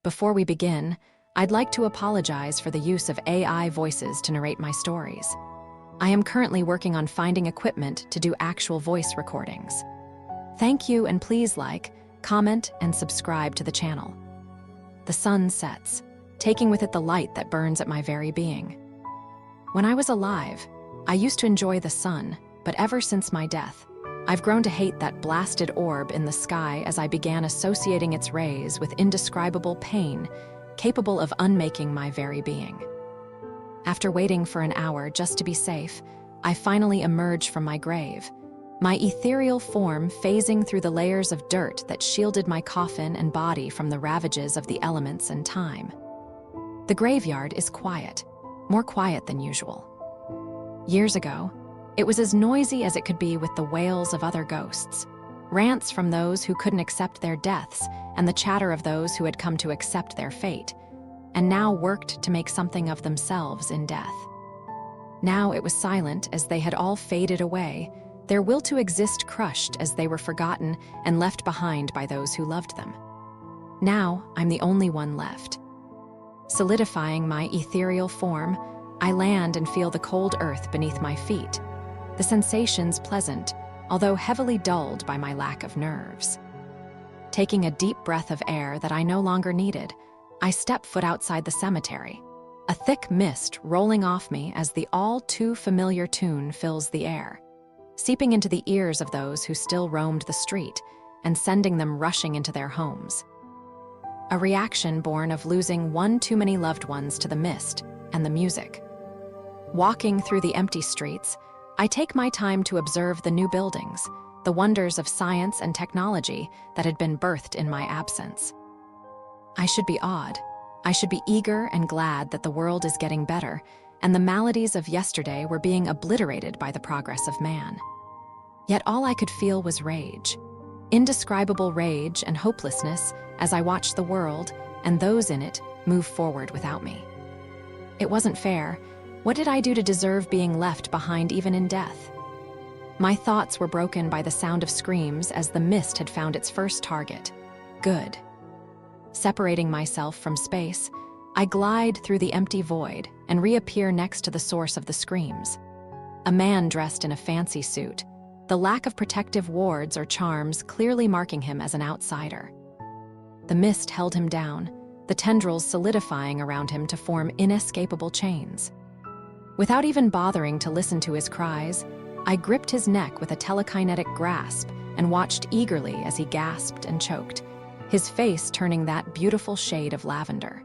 Before we begin, I'd like to apologize for the use of AI voices to narrate my stories. I am currently working on finding equipment to do actual voice recordings. Thank you, and please like, comment, and subscribe to the channel. The sun sets, taking with it the light that burns at my very being. When I was alive, I used to enjoy the sun, but ever since my death, I've grown to hate that blasted orb in the sky as I began associating its rays with indescribable pain, capable of unmaking my very being. After waiting for an hour just to be safe, I finally emerged from my grave, my ethereal form phasing through the layers of dirt that shielded my coffin and body from the ravages of the elements and time. The graveyard is quiet, more quiet than usual. Years ago, it was as noisy as it could be with the wails of other ghosts, rants from those who couldn't accept their deaths, and the chatter of those who had come to accept their fate, and now worked to make something of themselves in death. Now it was silent as they had all faded away, their will to exist crushed as they were forgotten and left behind by those who loved them. Now I'm the only one left. Solidifying my ethereal form, I land and feel the cold earth beneath my feet. The sensation's pleasant, although heavily dulled by my lack of nerves. Taking a deep breath of air that I no longer needed, I step foot outside the cemetery, a thick mist rolling off me as the all-too-familiar tune fills the air, seeping into the ears of those who still roamed the street and sending them rushing into their homes. A reaction born of losing one too many loved ones to the mist and the music. Walking through the empty streets, I take my time to observe the new buildings, the wonders of science and technology that had been birthed in my absence. I should be awed. I should be eager and glad that the world is getting better, and the maladies of yesterday were being obliterated by the progress of man. Yet all I could feel was rage. Indescribable rage and hopelessness as I watched the world, and those in it, move forward without me. It wasn't fair. What did I do to deserve being left behind even in death? My thoughts were broken by the sound of screams as the mist had found its first target. Good. Separating myself from space, I glide through the empty void and reappear next to the source of the screams. A man dressed in a fancy suit, the lack of protective wards or charms clearly marking him as an outsider. The mist held him down, the tendrils solidifying around him to form inescapable chains. Without even bothering to listen to his cries, I gripped his neck with a telekinetic grasp and watched eagerly as he gasped and choked, his face turning that beautiful shade of lavender.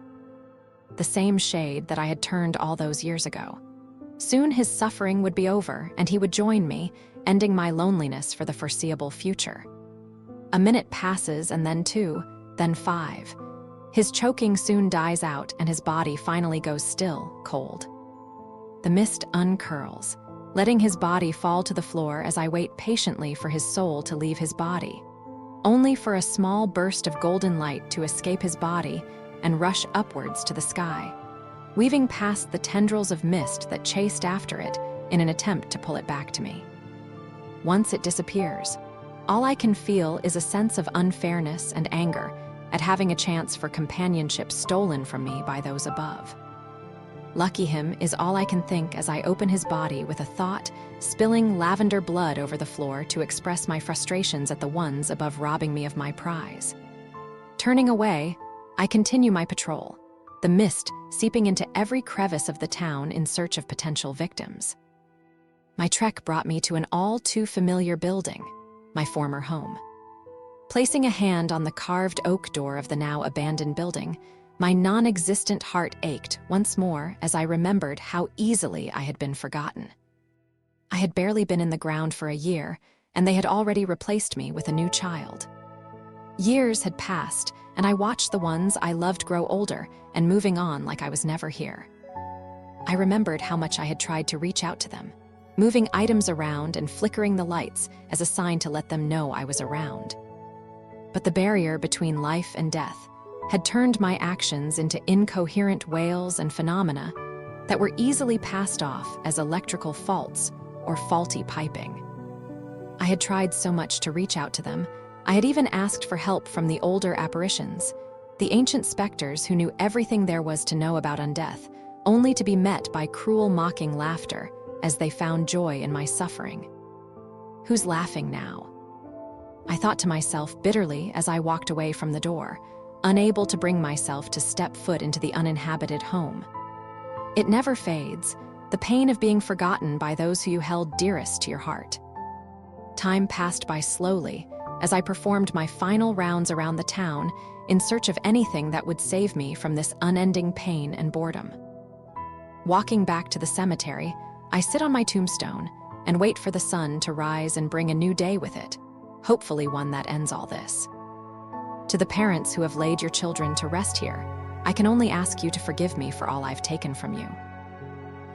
The same shade that I had turned all those years ago. Soon his suffering would be over and he would join me, ending my loneliness for the foreseeable future. A minute passes and then 2, then 5. His choking soon dies out and his body finally goes still, cold. The mist uncurls, letting his body fall to the floor as I wait patiently for his soul to leave his body, only for a small burst of golden light to escape his body and rush upwards to the sky, weaving past the tendrils of mist that chased after it in an attempt to pull it back to me. Once it disappears, all I can feel is a sense of unfairness and anger at having a chance for companionship stolen from me by those above. Lucky him is all I can think as I open his body with a thought, spilling lavender blood over the floor to express my frustrations at the ones above robbing me of my prize. Turning away, I continue my patrol, the mist seeping into every crevice of the town in search of potential victims. My trek brought me to an all-too-familiar building, my former home. Placing a hand on the carved oak door of the now abandoned building, my non-existent heart ached once more as I remembered how easily I had been forgotten. I had barely been in the ground for a year, and they had already replaced me with a new child. Years had passed, and I watched the ones I loved grow older and moving on like I was never here. I remembered how much I had tried to reach out to them, moving items around and flickering the lights as a sign to let them know I was around. But the barrier between life and death had turned my actions into incoherent wails and phenomena that were easily passed off as electrical faults or faulty piping. I had tried so much to reach out to them. I had even asked for help from the older apparitions, The ancient specters who knew everything there was to know about undeath, only to be met by cruel, mocking laughter as they found joy in my suffering. Who's laughing now? I thought to myself bitterly as I walked away from the door, unable to bring myself to step foot into the uninhabited home. It never fades, the pain of being forgotten by those who you held dearest to your heart. Time passed by slowly as I performed my final rounds around the town in search of anything that would save me from this unending pain and boredom. Walking back to the cemetery, I sit on my tombstone and wait for the sun to rise and bring a new day with it, hopefully one that ends all this. To the parents who have laid your children to rest here, I can only ask you to forgive me for all I've taken from you.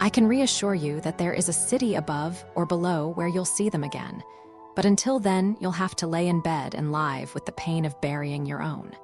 I can reassure you that there is a city above or below where you'll see them again, but until then, you'll have to lay in bed and live with the pain of burying your own.